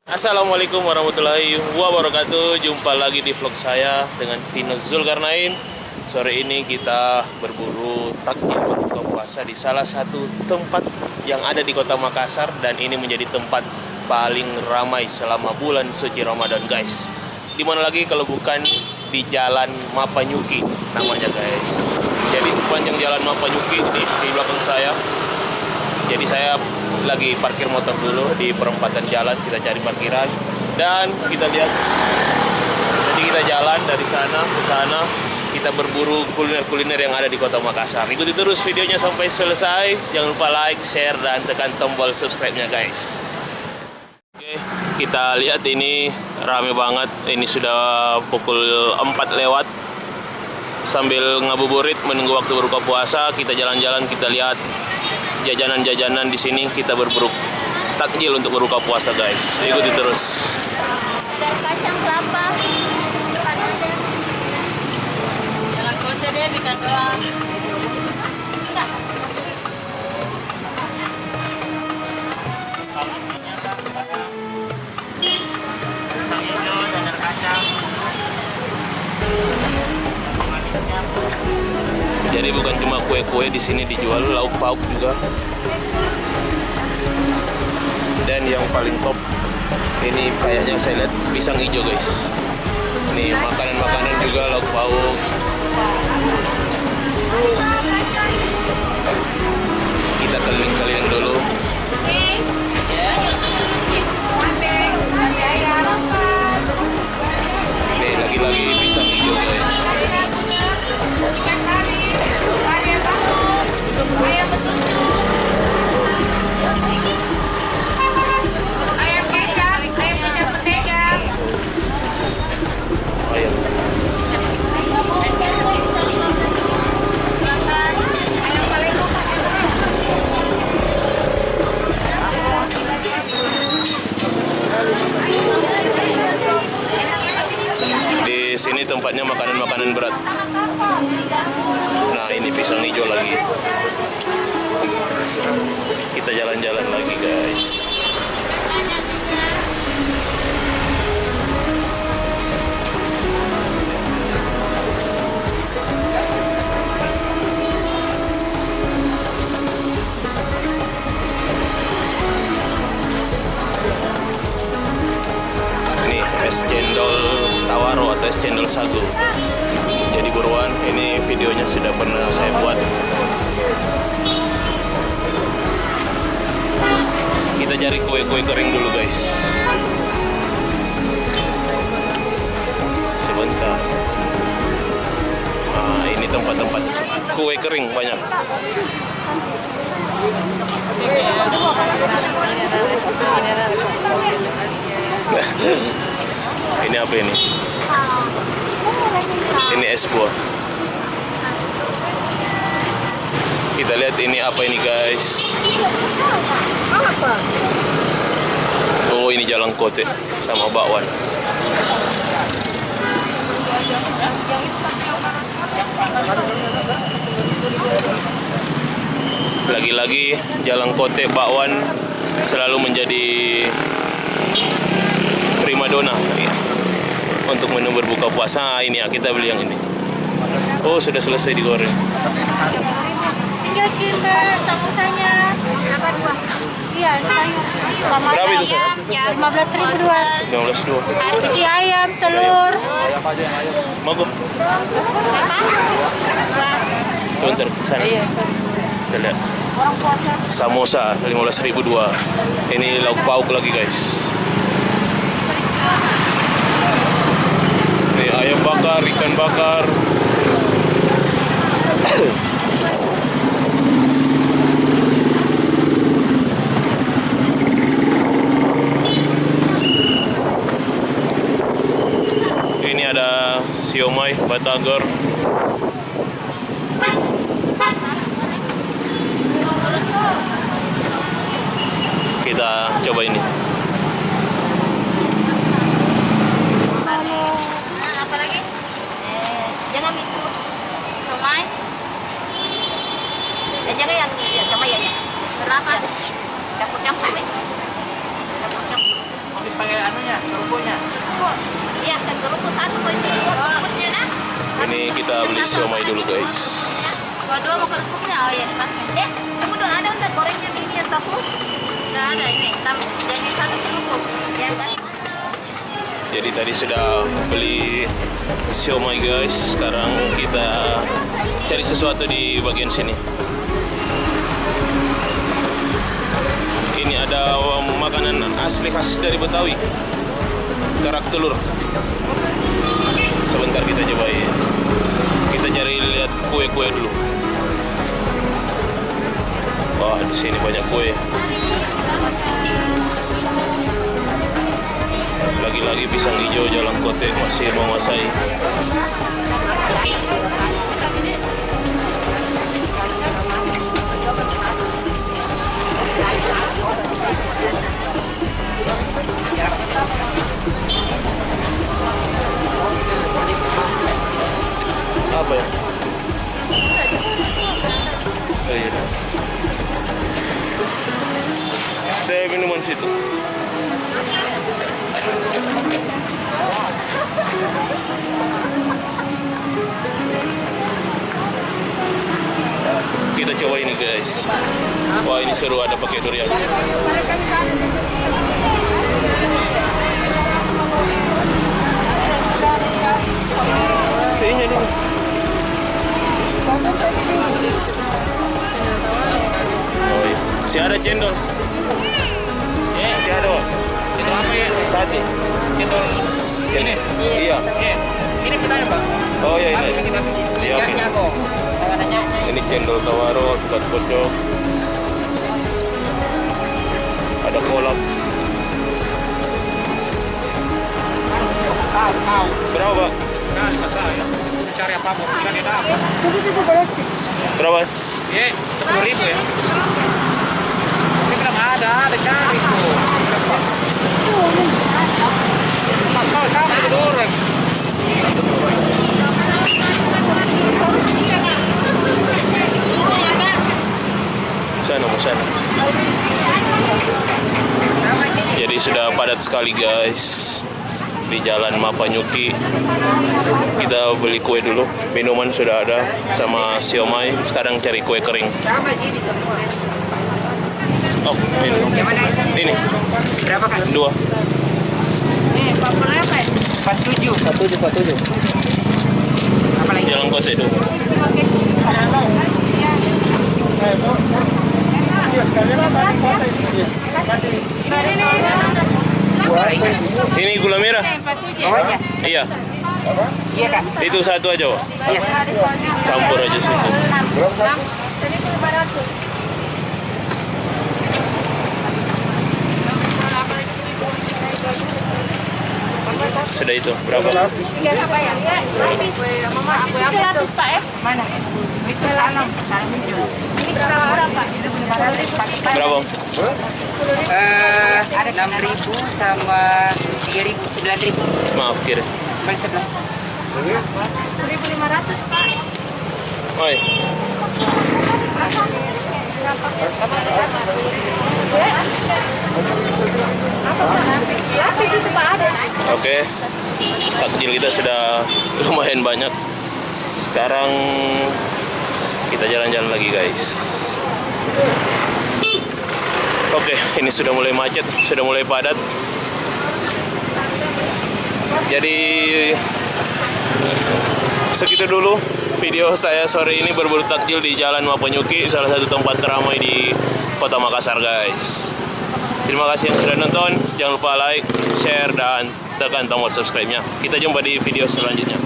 Assalamualaikum warahmatullahi wabarakatuh. Jumpa lagi di vlog saya dengan Vino Zulkarnain. Sore ini kita berburu takjil berbuka puasa di salah satu tempat yang ada di kota Makassar. Dan ini menjadi tempat paling ramai selama bulan suci Ramadan, guys. Dimana lagi kalau bukan di Jalan Mapanyuki namanya, guys. Jadi sepanjang Jalan Mapanyuki di belakang saya. Jadi saya lagi parkir motor dulu di perempatan jalan, kita cari parkiran dan kita lihat. Jadi kita jalan dari sana ke sana, kita berburu kuliner-kuliner yang ada di kota Makassar. Ikuti terus videonya sampai selesai. Jangan lupa like, share, dan tekan tombol subscribe-nya, guys. Oke, kita lihat ini rame banget. Ini sudah pukul 4 lewat. Sambil ngabuburit menunggu waktu berbuka puasa, kita jalan-jalan, kita lihat jajanan-jajanan di sini, kita berburu takjil untuk berbuka puasa, guys. Ikuti terus. Dan kacang kelapa. Jangan kocok deh, bikin doang. Enggak. Kacang hijau, dadar kacang. Jadi bukan cuma kue-kue di sini dijual, lauk pauk juga. Dan yang paling top ini kayaknya saya lihat pisang hijau, guys. Ini makanan-makanan juga, lauk pauk. Kita keliling-keliling dulu. Nih, lagi-lagi pisang hijau, guys. Di sini tempatnya makanan-makanan berat. Nah, ini pisang hijau lagi. Kita jalan-jalan lagi, guys. Ini es cendol tawaro atau es cendol sagu. Jadi buruan, ini videonya sudah pernah saya buat. Kita cari kue-kue kering dulu, guys. Sebentar. Nah, ini tempat-tempat kue kering banyak. Ini apa ini? Ini es buah. Kita lihat ini apa ini, guys. Oh, ini jalan kote sama bakwan. Lagi-lagi jalan kote bakwan selalu menjadi primadona ya, untuk menu berbuka puasa. Ini ya, kita beli yang ini. Oh, sudah selesai digoreng. Tinggal kita samosanya. Apa dua? Iya, sayur. Sama Berapa itu, Sir? 15.000 dua. 15 dua. Isi ayam, telur. Mau gua? Sebentar, sana. Iya. Kita lihat. Samosa 15.000 dua. Ini lauk pauk lagi, guys. Ini ayam bakar, ikan bakar. Ini ada siomay, batagor. Kita coba ini. Apa lagi? Jangan itu. Somai. Jangan yang sama ya. Berapa? Campur-campur. Campur-campur. Pakai Ini kita beli siomay dulu guys. Dua mau kerupuknya, oh ya dipasang. Tunggu dong, ada untuk gorengnya ini yang tahu? Nggak ada ini, jadi satu kerupuk, ya kan? Jadi tadi sudah beli siomay guys. Sekarang kita cari sesuatu di bagian sini. Ini ada makanan asli khas dari Betawi, kerak telur. Sebentar kita cobain. Kita cari lihat kue-kue dulu. Wah, di sini banyak kue. Lagi-lagi pisang hijau Jalan Kote masih menguasai. Apa ya? Oh, iya. Ada minuman situ. Kita coba ini guys. Wah, ini seru, ada pakai durian. Tehnya dulu. Oh, iya. Masih ada cendol. Masih ada, Pak. Itu apa ya? Sate. Cendol ini? Iya. Ini kita ya, Pak? Oh iya, ini. Kita Iya, oke. nyago. Ini cendol tawaro, buat pocong. Ada kolak. Tahu. Berapa, Pak? Kan, masa ya. Cari apa mau kita kita apa? Berapa? Iya, 10.000 ya. Ini bilang ada cari tuh. Berapa? Masal sama itu dorong. Sana. Jadi sudah padat sekali guys di Jalan Mapanyuki. Kita beli kue dulu, minuman sudah ada sama siomay. Sekarang cari kue kering. Oh, ini Berapa kan? 2. Ini berapa? 47. Apa lagi? Jalan Kote dulu. Ini gula merah. Oh iya. Iya. Iya Kak. Itu satu aja, Pak. Iya. Campur aja situ. Sudah itu. Berapa? Mana? Itu tanam. Berapa? Ada 6.000 sama 3.000, 9.000. Maaf, kira. Paling 11. 1.500 Pak. Oi. Oke. Takjil kita sudah lumayan banyak. Sekarang kita jalan-jalan lagi guys. Oke, ini sudah mulai macet, sudah mulai padat. Jadi segitu dulu video saya sore ini berburu takjil di Jalan Mapanyuki, salah satu tempat teramai di Kota Makassar guys. Terima kasih yang sudah nonton. Jangan lupa like, share, dan tekan tombol subscribe-nya. Kita jumpa di video selanjutnya.